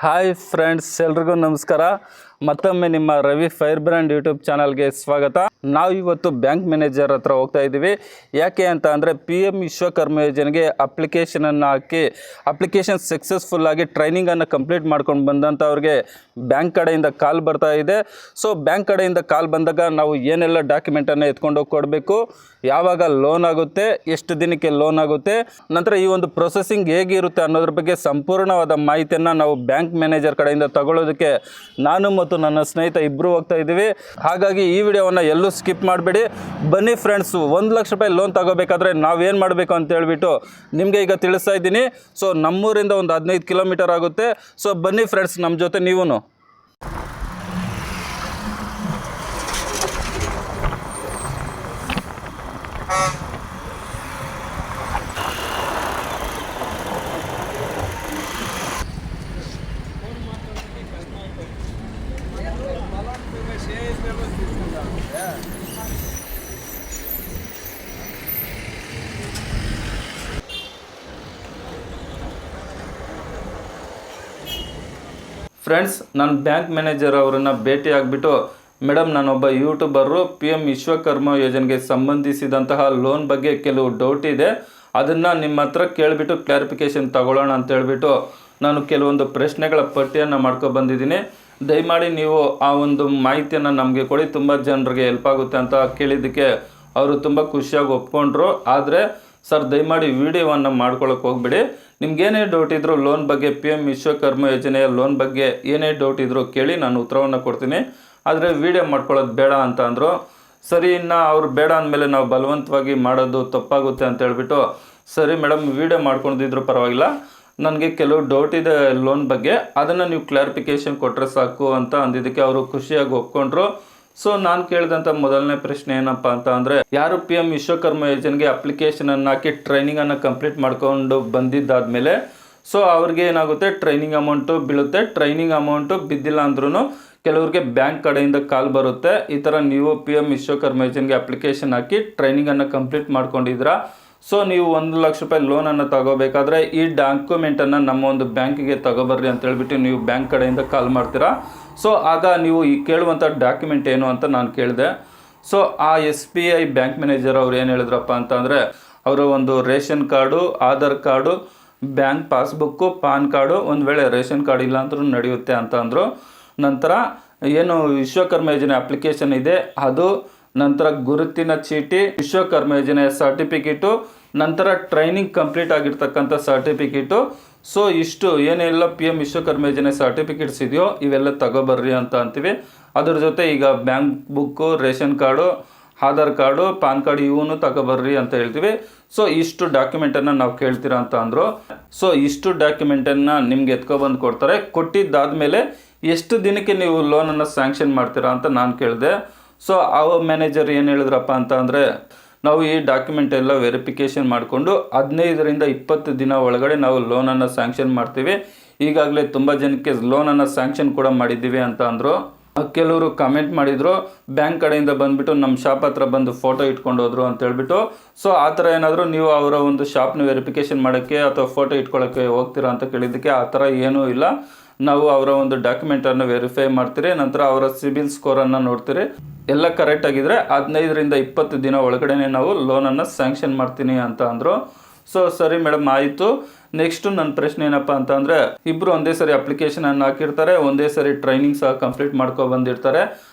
Hi friends, ಎಲ್ರಿಗೂ ನಮಸ್ಕಾರ. ಮತ್ತೊಮ್ಮೆ ನಿಮ್ಮ ರವಿ ಫೈರ್ ಬ್ರ್ಯಾಂಡ್ ಯೂಟ್ಯೂಬ್ ಚಾನಲ್ಗೆ ಸ್ವಾಗತ. ನಾವು ಇವತ್ತು ಬ್ಯಾಂಕ್ ಮ್ಯಾನೇಜರ್ ಹತ್ರ ಹೋಗ್ತಾ ಇದ್ದೀವಿ. ಯಾಕೆ ಅಂತ ಅಂದರೆ PM ವಿಶ್ವಕರ್ಮ ಯೋಜನೆಗೆ ಅಪ್ಲಿಕೇಶನನ್ನು ಹಾಕಿ ಅಪ್ಲಿಕೇಶನ್ ಸಕ್ಸಸ್ಫುಲ್ಲಾಗಿ ಟ್ರೈನಿಂಗನ್ನು ಕಂಪ್ಲೀಟ್ ಮಾಡ್ಕೊಂಡು ಬಂದಂಥವ್ರಿಗೆ ಬ್ಯಾಂಕ್ ಕಡೆಯಿಂದ ಕಾಲ್ ಬರ್ತಾ ಇದೆ. ಸೊ ಬ್ಯಾಂಕ್ ಕಡೆಯಿಂದ ಕಾಲ್ ಬಂದಾಗ ನಾವು ಏನೆಲ್ಲ ಡಾಕ್ಯುಮೆಂಟನ್ನು ಎತ್ಕೊಂಡೋಗಿ ಕೊಡಬೇಕು, ಯಾವಾಗ ಲೋನ್ ಆಗುತ್ತೆ, ಎಷ್ಟು ದಿನಕ್ಕೆ ಲೋನ್ ಆಗುತ್ತೆ, ನಂತರ ಈ ಒಂದು ಪ್ರೊಸೆಸಿಂಗ್ ಹೇಗಿರುತ್ತೆ ಅನ್ನೋದ್ರ ಬಗ್ಗೆ ಸಂಪೂರ್ಣವಾದ ಮಾಹಿತಿಯನ್ನು ನಾವು ಬ್ಯಾಂಕ್ ಮ್ಯಾನೇಜರ್ ಕಡೆಯಿಂದ ತಗೊಳ್ಳೋದಕ್ಕೆ ನಾನು ಮತ್ತು ನನ್ನ ಸ್ನೇಹಿತ ಇಬ್ಬರು ಹೋಗ್ತಾ ಇದ್ದೀವಿ. ಹಾಗಾಗಿ ಈ ವಿಡಿಯೋವನ್ನು ಎಲ್ಲೂ ಸ್ಕಿಪ್ ಮಾಡಬೇಡಿ. ಬನ್ನಿ ಫ್ರೆಂಡ್ಸ್, 1 ಲಕ್ಷ ರೂಪಾಯಿ ಲೋನ್ ತಗೋಬೇಕಾದ್ರೆ ನಾವೇನು ಮಾಡಬೇಕು ಅಂತ ಹೇಳ್ಬಿಟ್ಟು ನಿಮಗೆ ಈಗ ತಿಳಿಸ್ತಾ ಇದ್ದೀನಿ. ಸೊ ನಮ್ಮೂರಿಂದ ಒಂದು 15 ಕಿಲೋಮೀಟರ್ ಆಗುತ್ತೆ. ಸೊ ಬನ್ನಿ ಫ್ರೆಂಡ್ಸ್, ನಮ್ಮ ಜೊತೆ ನೀವು. ಫ್ರೆಂಡ್ಸ್, ನಾನು ಬ್ಯಾಂಕ್ ಮ್ಯಾನೇಜರ್ ಅವರನ್ನು ಭೇಟಿ ಆಗಿಬಿಟ್ಟು, ಮೇಡಮ್ ನಾನೊಬ್ಬ ಯೂಟ್ಯೂಬರು, PM ವಿಶ್ವಕರ್ಮ ಯೋಜನೆಗೆ ಸಂಬಂಧಿಸಿದಂತಹ ಲೋನ್ ಬಗ್ಗೆ ಕೆಲವು ಡೌಟ್ ಇದೆ, ಅದನ್ನು ನಿಮ್ಮ ಹತ್ರ ಕೇಳಿಬಿಟ್ಟು ಕ್ಲಾರಿಫಿಕೇಷನ್ ತಗೊಳ್ಳೋಣ ಅಂತ ಹೇಳ್ಬಿಟ್ಟು ನಾನು ಕೆಲವೊಂದು ಪ್ರಶ್ನೆಗಳ ಪಟ್ಟಿಯನ್ನು ಮಾಡ್ಕೊಬಂದಿದ್ದೀನಿ. ದಯಮಾಡಿ ನೀವು ಆ ಒಂದು ಮಾಹಿತಿಯನ್ನು ನಮಗೆ ಕೊಡಿ, ತುಂಬ ಜನರಿಗೆ ಹೆಲ್ಪ್ ಆಗುತ್ತೆ ಅಂತ ಕೇಳಿದ್ದಕ್ಕೆ ಅವರು ತುಂಬ ಖುಷಿಯಾಗಿ ಒಪ್ಕೊಂಡ್ರು. ಆದರೆ ಸರ್, ದಯಮಾಡಿ ವಿಡಿಯೋವನ್ನು ಮಾಡ್ಕೊಳ್ಳೋಕೆ ಹೋಗ್ಬಿಡಿ. ನಿಮ್ಗೇನೇ ಡೌಟ್ ಇದ್ದರೂ ಲೋನ್ ಬಗ್ಗೆ, PM ವಿಶ್ವಕರ್ಮ ಯೋಜನೆಯ ಲೋನ್ ಬಗ್ಗೆ ಏನೇ ಡೌಟ್ ಇದ್ದರೂ ಕೇಳಿ, ನಾನು ಉತ್ತರವನ್ನು ಕೊಡ್ತೀನಿ. ಆದರೆ ವಿಡಿಯೋ ಮಾಡ್ಕೊಳ್ಳೋದು ಬೇಡ ಅಂತ ಅಂದರು. ಸರಿ, ಇನ್ನು ಅವ್ರು ಬೇಡ ಅಂದಮೇಲೆ ನಾವು ಬಲವಂತವಾಗಿ ಮಾಡೋದು ತಪ್ಪಾಗುತ್ತೆ ಅಂತ ಹೇಳ್ಬಿಟ್ಟು, ಸರಿ ಮೇಡಮ್ ವಿಡಿಯೋ ಮಾಡ್ಕೊಂಡಿದ್ರು ಪರವಾಗಿಲ್ಲ, ನನಗೆ ಕೆಲವು ಡೌಟ್ ಇದೆ ಲೋನ್ ಬಗ್ಗೆ, ಅದನ್ನು ನೀವು ಕ್ಲಾರಿಫಿಕೇಷನ್ ಕೊಟ್ಟರೆ ಸಾಕು ಅಂತ ಅಂದಿದ್ದಕ್ಕೆ ಅವರು ಖುಷಿಯಾಗಿ ಒಪ್ಕೊಂಡ್ರು. ಸೊ ನಾನು ಕೇಳಿದಂಥ ಮೊದಲನೇ ಪ್ರಶ್ನೆ ಏನಪ್ಪ ಅಂತ ಅಂದರೆ, ಯಾರು PM ವಿಶ್ವಕರ್ಮ ಯೋಜನೆಗೆ ಅಪ್ಲಿಕೇಶನನ್ನು ಹಾಕಿ ಟ್ರೈನಿಂಗನ್ನು ಕಂಪ್ಲೀಟ್ ಮಾಡ್ಕೊಂಡು ಬಂದಿದ್ದಾದಮೇಲೆ ಸೊ ಅವ್ರಿಗೆ ಏನಾಗುತ್ತೆ, ಟ್ರೈನಿಂಗ್ ಅಮೌಂಟು ಬೀಳುತ್ತೆ. ಟ್ರೈನಿಂಗ್ ಅಮೌಂಟು ಬಿದ್ದಿಲ್ಲ ಅಂದ್ರೂ ಕೆಲವ್ರಿಗೆ ಬ್ಯಾಂಕ್ ಕಡೆಯಿಂದ ಕಾಲ್ ಬರುತ್ತೆ, ಈ ಥರ ನೀವು PM ವಿಶ್ವಕರ್ಮ ಯೋಜನೆಗೆ ಅಪ್ಲಿಕೇಶನ್ ಹಾಕಿ ಟ್ರೈನಿಂಗನ್ನು ಕಂಪ್ಲೀಟ್ ಮಾಡ್ಕೊಂಡಿದ್ದೀರಾ, ಸೊ ನೀವು 1 ಲಕ್ಷ ರೂಪಾಯಿ ಲೋನನ್ನು ತಗೋಬೇಕಾದ್ರೆ ಈ ಡಾಕ್ಯುಮೆಂಟನ್ನು ನಮ್ಮ ಒಂದು ಬ್ಯಾಂಕಿಗೆ ತಗೋಬರ್ರಿ ಅಂತ ಹೇಳ್ಬಿಟ್ಟು ನೀವು ಬ್ಯಾಂಕ್ ಕಡೆಯಿಂದ ಕಾಲ್ ಮಾಡ್ತೀರಾ. ಸೊ ಆಗ ನೀವು ಈ ಕೇಳುವಂಥ ಡಾಕ್ಯುಮೆಂಟ್ ಏನು ಅಂತ ನಾನು ಕೇಳಿದೆ. ಸೊ ಆ SBI ಬ್ಯಾಂಕ್ ಮ್ಯಾನೇಜರ್ ಅವ್ರು ಏನು ಹೇಳಿದ್ರಪ್ಪ ಅಂತಂದರೆ, ಅವರ ಒಂದು ration card, Aadhaar card, bank passbook, PAN card, ಒಂದು ವೇಳೆ ರೇಷನ್ ಕಾರ್ಡ್ ಇಲ್ಲ ಅಂದ್ರೂ ನಡೆಯುತ್ತೆ ಅಂತ ಅಂದರು. ನಂತರ ಏನು ವಿಶ್ವಕರ್ಮ ಯೋಜನೆ ಅಪ್ಲಿಕೇಶನ್ ಇದೆ ಅದು, ನಂತರ ಗುರುತಿನ ಚೀಟಿ, ವಿಶ್ವಕರ್ಮ ಯೋಜನೆಯ ಸರ್ಟಿಫಿಕೇಟು, ನಂತರ ಟ್ರೈನಿಂಗ್ ಕಂಪ್ಲೀಟ್ ಆಗಿರ್ತಕ್ಕಂಥ ಸರ್ಟಿಫಿಕೇಟು. ಸೊ ಇಷ್ಟು ಏನೆಲ್ಲ PM ವಿಶ್ವಕರ್ಮ ಯೋಜನೆ ಸರ್ಟಿಫಿಕೇಟ್ಸ್ ಇದೆಯೋ ಇವೆಲ್ಲ ತಗೋಬರ್ರಿ ಅಂತ ಅಂತೀವಿ. ಅದ್ರ ಜೊತೆ ಈಗ bank book, ration card, Aadhaar card, PAN card ಇವನು ತಗೋಬರ್ರಿ ಅಂತ ಹೇಳ್ತೀವಿ. ಸೊ ಇಷ್ಟು ಡಾಕ್ಯುಮೆಂಟನ್ನು ನಾವು ಕೇಳ್ತೀರಾ ಅಂತ ಅಂದರು. ಸೊ ಇಷ್ಟು ಡಾಕ್ಯುಮೆಂಟನ್ನು ನಿಮ್ಗೆ ಎತ್ಕೊಬಂದು ಕೊಡ್ತಾರೆ. ಕೊಟ್ಟಿದ್ದಾದಮೇಲೆ ಎಷ್ಟು ದಿನಕ್ಕೆ ನೀವು ಲೋನನ್ನು ಸ್ಯಾಂಕ್ಷನ್ ಮಾಡ್ತೀರಾ ಅಂತ ನಾನು ಕೇಳಿದೆ. ಸೊ ಆ ಮ್ಯಾನೇಜರ್ ಏನು ಹೇಳಿದ್ರಪ್ಪ ಅಂತ ಅಂದರೆ, ನಾವು ಈ ಡಾಕ್ಯುಮೆಂಟ್ ಎಲ್ಲ ವೆರಿಫಿಕೇಷನ್ ಮಾಡಿಕೊಂಡು 15ರಿಂದ 20 ದಿನ ಒಳಗಡೆ ನಾವು ಲೋನನ್ನು ಸ್ಯಾಂಕ್ಷನ್ ಮಾಡ್ತೀವಿ. ಈಗಾಗಲೇ ತುಂಬ ಜನಕ್ಕೆ ಲೋನನ್ನು ಸ್ಯಾಂಕ್ಷನ್ ಕೂಡ ಮಾಡಿದ್ದೀವಿ ಅಂತ ಅಂದರು. ಕೆಲವರು ಕಮೆಂಟ್ ಮಾಡಿದರು, ಬ್ಯಾಂಕ್ ಕಡೆಯಿಂದ ಬಂದುಬಿಟ್ಟು ನಮ್ಮ ಶಾಪ್ ಹತ್ರ ಬಂದು ಫೋಟೋ ಇಟ್ಕೊಂಡು ಹೋದ್ರು ಅಂತ ಹೇಳ್ಬಿಟ್ಟು. ಸೊ ಆ ಥರ ಏನಾದರೂ ನೀವು ಅವರ ಒಂದು ಶಾಪ್ನ ವೆರಿಫಿಕೇಷನ್ ಮಾಡೋಕ್ಕೆ ಅಥವಾ ಫೋಟೋ ಇಟ್ಕೊಳ್ಳೋಕ್ಕೆ ಹೋಗ್ತೀರಾ ಅಂತ ಕೇಳಿದ್ದಕ್ಕೆ, ಆ ಥರ ಏನೂ ಇಲ್ಲ. ನಾವು ಅವರ ಒಂದು ಡಾಕ್ಯುಮೆಂಟನ್ನು ವೆರಿಫೈ ಮಾಡ್ತೀರಿ, ನಂತರ ಅವರ ಸಿಬಿಲ್ ಸ್ಕೋರನ್ನು ನೋಡ್ತೀರಿ. ಎಲ್ಲ ಕರೆಕ್ಟ್ ಆಗಿದ್ರೆ 15ರಿಂದ 20 ದಿನ ಒಳಗಡೆ ನಾವು ಲೋನನ್ನು ಸ್ಯಾಂಕ್ಷನ್ ಮಾಡ್ತೀನಿ ಅಂತ ಅಂದರು. ಸೊ ಸರಿ ಮೇಡಮ್, ಆಯಿತು. ನೆಕ್ಸ್ಟು ನನ್ನ ಪ್ರಶ್ನೆ ಏನಪ್ಪ ಅಂತ ಅಂದರೆ, ಇಬ್ಬರು ಒಂದೇ ಸರಿ ಅಪ್ಲಿಕೇಶನನ್ನು ಹಾಕಿರ್ತಾರೆ, ಒಂದೇ ಸರಿ ಟ್ರೈನಿಂಗ್ ಸಹ ಕಂಪ್ಲೀಟ್ ಬಂದಿರ್ತಾರೆ.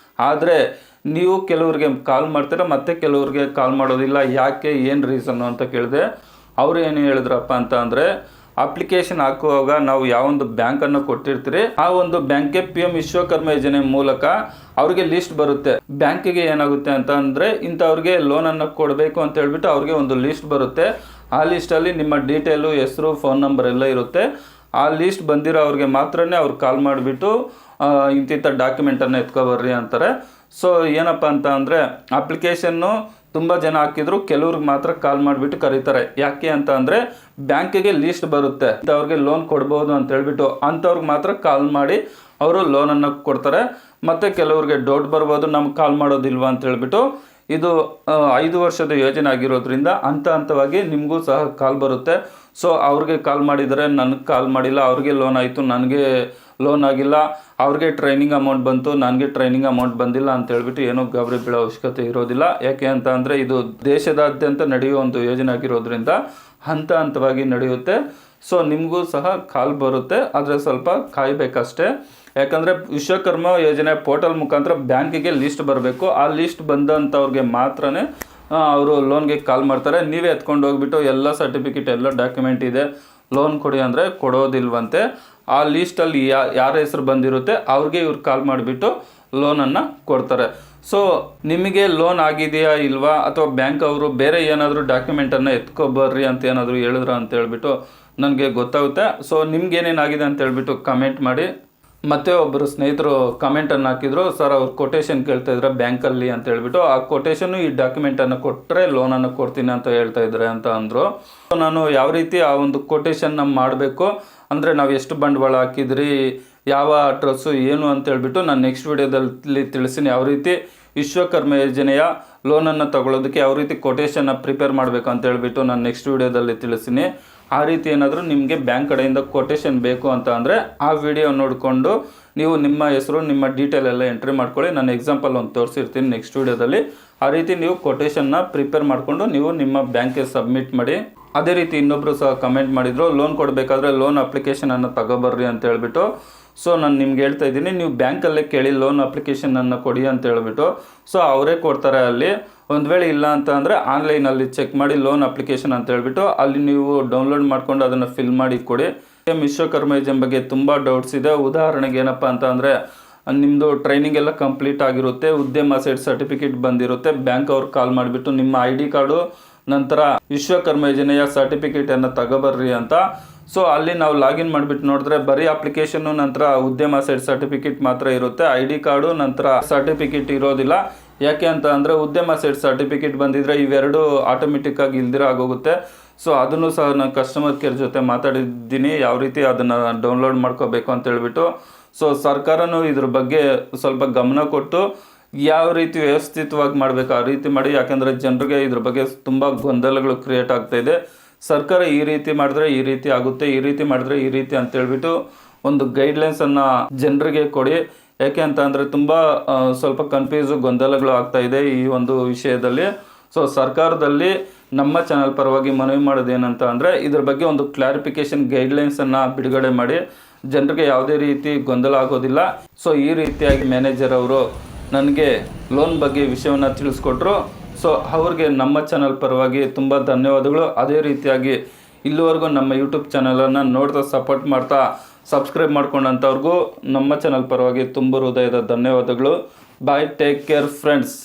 ಆದರೆ ನೀವು ಕೆಲವ್ರಿಗೆ ಕಾಲ್ ಮಾಡ್ತೀರಾ, ಮತ್ತು ಕೆಲವ್ರಿಗೆ ಕಾಲ್ ಮಾಡೋದಿಲ್ಲ, ಯಾಕೆ, ಏನು ರೀಸನ್ನು ಅಂತ ಕೇಳಿದೆ. ಅವರು ಏನು ಹೇಳಿದ್ರಪ್ಪ ಅಂತ ಅಂದರೆ, ಅಪ್ಲಿಕೇಶನ್ ಹಾಕುವಾಗ ನಾವು ಯಾವೊಂದು ಬ್ಯಾಂಕನ್ನು ಕೊಟ್ಟಿರ್ತೀರಿ ಆ ಒಂದು ಬ್ಯಾಂಕ್ಗೆ PM ವಿಶ್ವಕರ್ಮ ಯೋಜನೆ ಮೂಲಕ ಅವ್ರಿಗೆ ಲಿಸ್ಟ್ ಬರುತ್ತೆ. ಬ್ಯಾಂಕಿಗೆ ಏನಾಗುತ್ತೆ ಅಂತ ಅಂದರೆ, ಇಂಥವ್ರಿಗೆ ಲೋನನ್ನು ಕೊಡಬೇಕು ಅಂತ ಹೇಳ್ಬಿಟ್ಟು ಅವ್ರಿಗೆ ಒಂದು ಲಿಸ್ಟ್ ಬರುತ್ತೆ. ಆ ಲಿಸ್ಟಲ್ಲಿ ನಿಮ್ಮ ಡೀಟೇಲು, ಹೆಸರು, ಫೋನ್ ನಂಬರ್ ಎಲ್ಲ ಇರುತ್ತೆ. ಆ ಲಿಸ್ಟ್ ಬಂದಿರೋ ಅವ್ರಿಗೆ ಮಾತ್ರನೇ ಅವ್ರು ಕಾಲ್ ಮಾಡಿಬಿಟ್ಟು ಇಂತಿಂಥ ಡಾಕ್ಯುಮೆಂಟನ್ನು ಎತ್ಕೊಬರ್ರಿ ಅಂತಾರೆ. ಸೊ ಏನಪ್ಪ ಅಂತ ಅಂದರೆ, ಅಪ್ಲಿಕೇಶನ್ನು ತುಂಬ ಜನ ಹಾಕಿದ್ರು, ಕೆಲವ್ರಿಗೆ ಮಾತ್ರ ಕಾಲ್ ಮಾಡಿಬಿಟ್ಟು ಕರೀತಾರೆ. ಯಾಕೆ ಅಂತ ಅಂದರೆ, ಬ್ಯಾಂಕಿಗೆ ಲೀಸ್ಟ್ ಬರುತ್ತೆ, ಅವ್ರಿಗೆ ಲೋನ್ ಕೊಡ್ಬೋದು ಅಂತ ಹೇಳ್ಬಿಟ್ಟು ಅಂಥವ್ರಿಗೆ ಮಾತ್ರ ಕಾಲ್ ಮಾಡಿ ಅವರು ಲೋನನ್ನು ಕೊಡ್ತಾರೆ. ಮತ್ತು ಕೆಲವ್ರಿಗೆ ಡೌಟ್ ಬರ್ಬೋದು, ನಮ್ಗೆ ಕಾಲ್ ಮಾಡೋದಿಲ್ವಾ ಅಂತ ಹೇಳ್ಬಿಟ್ಟು. ಇದು 5 ವರ್ಷದ ಯೋಜನೆ ಆಗಿರೋದ್ರಿಂದ ಹಂತ ಹಂತವಾಗಿ ನಿಮಗೂ ಸಹ ಕಾಲ್ ಬರುತ್ತೆ. ಸೊ ಅವ್ರಿಗೆ ಕಾಲ್ ಮಾಡಿದರೆ ನನಗೆ ಕಾಲ್ ಮಾಡಿಲ್ಲ, ಅವ್ರಿಗೆ ಲೋನ್ ಆಯಿತು, ನನಗೆ ಲೋನ್ ಆಗಿಲ್ಲ, ಅವ್ರಿಗೆ ಟ್ರೈನಿಂಗ್ ಅಮೌಂಟ್ ಬಂತು, ನನಗೆ ಟ್ರೈನಿಂಗ್ ಅಮೌಂಟ್ ಬಂದಿಲ್ಲ ಅಂತ ಹೇಳ್ಬಿಟ್ಟು ಏನೂ ಗಾಬರಿ ಬೀಳೋ ಅವಶ್ಯಕತೆ ಇರೋದಿಲ್ಲ. ಯಾಕೆ ಅಂತ ಅಂದರೆ ಇದು ದೇಶದಾದ್ಯಂತ ನಡೆಯುವ ಒಂದು ಯೋಜನೆ ಆಗಿರೋದ್ರಿಂದ ಹಂತ ಹಂತವಾಗಿ ನಡೆಯುತ್ತೆ. ಸೊ ನಿಮಗೂ ಸಹ ಕಾಲ್ ಬರುತ್ತೆ, ಆದರೆ ಸ್ವಲ್ಪ ಕಾಯಬೇಕಷ್ಟೇ. ಯಾಕಂದರೆ ವಿಶ್ವಕರ್ಮ ಯೋಜನೆ ಪೋರ್ಟಲ್ ಮುಖಾಂತರ ಬ್ಯಾಂಕಿಗೆ ಲಿಸ್ಟ್ ಬರಬೇಕು. ಆ ಲಿಸ್ಟ್ ಬಂದಂಥವ್ರಿಗೆ ಮಾತ್ರನೇ ಅವರು ಲೋನ್ಗೆ ಕಾಲ್ ಮಾಡ್ತಾರೆ. ನೀವೇ ಎತ್ಕೊಂಡು ಹೋಗ್ಬಿಟ್ಟು ಎಲ್ಲ ಸರ್ಟಿಫಿಕೇಟ್ ಎಲ್ಲ ಡಾಕ್ಯುಮೆಂಟ್ ಇದೆ ಲೋನ್ ಕೊಡಿ ಅಂದರೆ ಕೊಡೋದಿಲ್ವಂತೆ. ಆ ಲೀಸ್ಟಲ್ಲಿ ಯಾರ ಹೆಸರು ಬಂದಿರುತ್ತೆ ಅವ್ರಿಗೆ ಇವ್ರು ಕಾಲ್ ಮಾಡಿಬಿಟ್ಟು ಲೋನನ್ನು ಕೊಡ್ತಾರೆ. ಸೊ ನಿಮಗೆ ಲೋನ್ ಆಗಿದೆಯಾ ಇಲ್ವಾ, ಅಥವಾ ಬ್ಯಾಂಕ್ ಅವರು ಬೇರೆ ಏನಾದರೂ ಡಾಕ್ಯುಮೆಂಟನ್ನು ಎತ್ಕೊಬರ್ರಿ ಅಂತ ಏನಾದರೂ ಹೇಳಿದ್ರ ಅಂತ ಹೇಳ್ಬಿಟ್ಟು ನನಗೆ ಗೊತ್ತಾಗುತ್ತೆ. ಸೊ ನಿಮ್ಗೇನೇನಾಗಿದೆ ಅಂತ ಹೇಳ್ಬಿಟ್ಟು ಕಮೆಂಟ್ ಮಾಡಿ. ಮತ್ತೆ ಒಬ್ಬರು ಸ್ನೇಹಿತರು ಕಮೆಂಟನ್ನು ಹಾಕಿದ್ರು, ಸರ್ ಅವ್ರು ಕೊಟೇಶನ್ ಕೇಳ್ತಾ ಇದ್ರೆ ಬ್ಯಾಂಕಲ್ಲಿ ಅಂತ ಹೇಳ್ಬಿಟ್ಟು, ಆ ಕೊಟೇಶನ್ನು ಈ ಡಾಕ್ಯುಮೆಂಟನ್ನು ಕೊಟ್ಟರೆ ಲೋನನ್ನು ಕೊಡ್ತೀನಿ ಅಂತ ಹೇಳ್ತಾ ಇದ್ದಾರೆ ಅಂತ ಅಂದರು. ನಾನು ಯಾವ ರೀತಿ ಆ ಒಂದು ಕೊಟೇಶನ್ನ ಮಾಡಬೇಕು ಅಂದರೆ ನಾವು ಎಷ್ಟು ಬಂಡವಾಳ ಹಾಕಿದ್ರಿ, ಯಾವ ಅಡ್ರೆಸ್ಸು ಏನು ಅಂತ ಹೇಳ್ಬಿಟ್ಟು ನಾನು ನೆಕ್ಸ್ಟ್ ವಿಡಿಯೋದಲ್ಲಿ ತಿಳಿಸ್ತೀನಿ. ಯಾವ ರೀತಿ ವಿಶ್ವಕರ್ಮ ಯೋಜನೆಯ ಲೋನನ್ನು ತಗೊಳ್ಳೋದಕ್ಕೆ ಯಾವ ರೀತಿ ಕೊಟೇಶನ್ನ ಪ್ರಿಪೇರ್ ಮಾಡಬೇಕು ಅಂತ ಹೇಳ್ಬಿಟ್ಟು ನಾನು ನೆಕ್ಸ್ಟ್ ವಿಡಿಯೋದಲ್ಲಿ ತಿಳಿಸ್ತೀನಿ. ಆ ರೀತಿ ಏನಾದರೂ ನಿಮಗೆ ಬ್ಯಾಂಕ್ ಕಡೆಯಿಂದ ಕೊಟೇಶನ್ ಬೇಕು ಅಂತ ಅಂದರೆ ಆ ವಿಡಿಯೋ ನೋಡಿಕೊಂಡು ನೀವು ನಿಮ್ಮ ಹೆಸರು ನಿಮ್ಮ ಡೀಟೇಲ್ ಎಲ್ಲ ಎಂಟ್ರಿ ಮಾಡ್ಕೊಳ್ಳಿ. ನಾನು ಎಕ್ಸಾಂಪಲ್ ಒಂದು ತೋರಿಸಿರ್ತೀನಿ ನೆಕ್ಸ್ಟ್ ವಿಡಿಯೋದಲ್ಲಿ. ಆ ರೀತಿ ನೀವು ಕೊಟೇಶನ್ನ ಪ್ರಿಪೇರ್ ಮಾಡಿಕೊಂಡು ನೀವು ನಿಮ್ಮ ಬ್ಯಾಂಕ್ಗೆ ಸಬ್ಮಿಟ್ ಮಾಡಿ. ಅದೇ ರೀತಿ ಇನ್ನೊಬ್ಬರು ಸಹ ಕಮೆಂಟ್ ಮಾಡಿದರು, ಲೋನ್ ಕೊಡಬೇಕಾದ್ರೆ ಲೋನ್ ಅಪ್ಲಿಕೇಶನನ್ನು ತಗೋಬರ್ರಿ ಅಂತ ಹೇಳ್ಬಿಟ್ಟು. ಸೊ ನಾನು ನಿಮ್ಗೆ ಹೇಳ್ತಾ ಇದ್ದೀನಿ, ನೀವು ಬ್ಯಾಂಕಲ್ಲೇ ಕೇಳಿ ಲೋನ್ ಅಪ್ಲಿಕೇಶನನ್ನು ಕೊಡಿ ಅಂತ ಹೇಳ್ಬಿಟ್ಟು. ಸೊ ಅವರೇ ಕೊಡ್ತಾರೆ. ಅಲ್ಲಿ ಒಂದು ವೇಳೆ ಇಲ್ಲ ಅಂತ ಅಂದರೆ ಆನ್ಲೈನಲ್ಲಿ ಚೆಕ್ ಮಾಡಿ ಲೋನ್ ಅಪ್ಲಿಕೇಶನ್ ಅಂತ ಹೇಳ್ಬಿಟ್ಟು ಅಲ್ಲಿ ನೀವು ಡೌನ್ಲೋಡ್ ಮಾಡ್ಕೊಂಡು ಅದನ್ನು ಫಿಲ್ ಮಾಡಿ ಕೊಡಿ. ವಿಶ್ವಕರ್ಮ ಯೋಜನೆ ಬಗ್ಗೆ ತುಂಬ ಡೌಟ್ಸ್ ಇದೆ. ಉದಾಹರಣೆಗೆ ಏನಪ್ಪ ಅಂತ ಅಂದರೆ ನಿಮ್ಮದು ಟ್ರೈನಿಂಗ್ ಎಲ್ಲ ಕಂಪ್ಲೀಟ್ ಆಗಿರುತ್ತೆ, ಉದ್ಯಮ ಸೈಡ್ ಸರ್ಟಿಫಿಕೇಟ್ ಬಂದಿರುತ್ತೆ, ಬ್ಯಾಂಕ್ ಅವ್ರು ಕಾಲ್ ಮಾಡಿಬಿಟ್ಟು ನಿಮ್ಮ ID ಕಾರ್ಡು ನಂತರ ವಿಶ್ವಕರ್ಮ ಯೋಜನೆಯ ಸರ್ಟಿಫಿಕೇಟನ್ನು ತಗೋಬರ್ರಿ ಅಂತ. ಸೊ ಅಲ್ಲಿ ನಾವು ಲಾಗಿನ್ ಮಾಡಿಬಿಟ್ಟು ನೋಡಿದ್ರೆ ಬರೀ ಅಪ್ಲಿಕೇಶನ್ನು ನಂತರ ಉದ್ಯಮ ಸೈಡ್ ಸರ್ಟಿಫಿಕೇಟ್ ಮಾತ್ರ ಇರುತ್ತೆ, ID ಕಾರ್ಡು ನಂತರ ಸರ್ಟಿಫಿಕೇಟ್ ಇರೋದಿಲ್ಲ. ಯಾಕೆ ಅಂತ ಅಂದರೆ ಉದ್ಯಮ ಸೈಡ್ ಸರ್ಟಿಫಿಕೇಟ್ ಬಂದಿದ್ರೆ ಇವೆರಡು ಆಟೋಮೆಟಿಕ್ಕಾಗಿ ಇಲ್ದಿರ ಆಗೋಗುತ್ತೆ. ಸೊ ಅದನ್ನು ಸಹ ನಾನು ಕಸ್ಟಮರ್ ಕೇರ್ ಜೊತೆ ಮಾತಾಡಿದ್ದೀನಿ, ಯಾವ ರೀತಿ ಅದನ್ನು ಡೌನ್ಲೋಡ್ ಮಾಡ್ಕೋಬೇಕು ಅಂತ ಹೇಳ್ಬಿಟ್ಟು. ಸೊ ಸರ್ಕಾರನೂ ಇದ್ರ ಬಗ್ಗೆ ಸ್ವಲ್ಪ ಗಮನ ಕೊಟ್ಟು ಯಾವ ರೀತಿ ವ್ಯವಸ್ಥಿತವಾಗಿ ಮಾಡಬೇಕು ಆ ರೀತಿ ಮಾಡಿ. ಯಾಕೆಂದರೆ ಜನರಿಗೆ ಇದ್ರ ಬಗ್ಗೆ ತುಂಬ ಗೊಂದಲಗಳು ಕ್ರಿಯೇಟ್ ಆಗ್ತಾಯಿದೆ. ಸರ್ಕಾರ ಈ ರೀತಿ ಮಾಡಿದ್ರೆ ಈ ರೀತಿ ಆಗುತ್ತೆ, ಈ ರೀತಿ ಮಾಡಿದ್ರೆ ಈ ರೀತಿ ಅಂತೇಳ್ಬಿಟ್ಟು ಒಂದು ಗೈಡ್ಲೈನ್ಸನ್ನು ಜನರಿಗೆ ಕೊಡಿ. ಯಾಕೆ ಅಂತ ಅಂದರೆ ತುಂಬ ಸ್ವಲ್ಪ ಕನ್ಫ್ಯೂಸು ಗೊಂದಲಗಳು ಆಗ್ತಾಯಿದೆ ಈ ಒಂದು ವಿಷಯದಲ್ಲಿ. ಸೊ ಸರ್ಕಾರದಲ್ಲಿ ನಮ್ಮ ಚಾನಲ್ ಪರವಾಗಿ ಮನವಿ ಮಾಡೋದು ಏನಂತ ಅಂದರೆ ಇದ್ರ ಬಗ್ಗೆ ಒಂದು ಕ್ಲಾರಿಫಿಕೇಷನ್ ಗೈಡ್ಲೈನ್ಸನ್ನು ಬಿಡುಗಡೆ ಮಾಡಿ ಜನರಿಗೆ ಯಾವುದೇ ರೀತಿ ಗೊಂದಲ ಆಗೋದಿಲ್ಲ. ಸೊ ಈ ರೀತಿಯಾಗಿ ಮ್ಯಾನೇಜರ್ ಅವರು ನನಗೆ ಲೋನ್ ಬಗ್ಗೆ ವಿಷಯವನ್ನು ತಿಳಿಸ್ಕೊಟ್ರು. ಸೊ ಅವ್ರಿಗೆ ನಮ್ಮ ಚಾನಲ್ ಪರವಾಗಿ ತುಂಬ ಧನ್ಯವಾದಗಳು. ಅದೇ ರೀತಿಯಾಗಿ ಇಲ್ಲಿವರೆಗೂ ನಮ್ಮ ಯೂಟ್ಯೂಬ್ ಚಾನಲನ್ನು ನೋಡ್ತಾ ಸಪೋರ್ಟ್ ಮಾಡ್ತಾ ಸಬ್ಸ್ಕ್ರೈಬ್ ಮಾಡ್ಕೊಂಡಂಥವ್ರಿಗೂ ನಮ್ಮ ಚಾನಲ್ ಪರವಾಗಿ ತುಂಬ ಹೃದಯದ ಧನ್ಯವಾದಗಳು. ಬಾಯ್, ಟೇಕ್ ಕೇರ್ ಫ್ರೆಂಡ್ಸ್.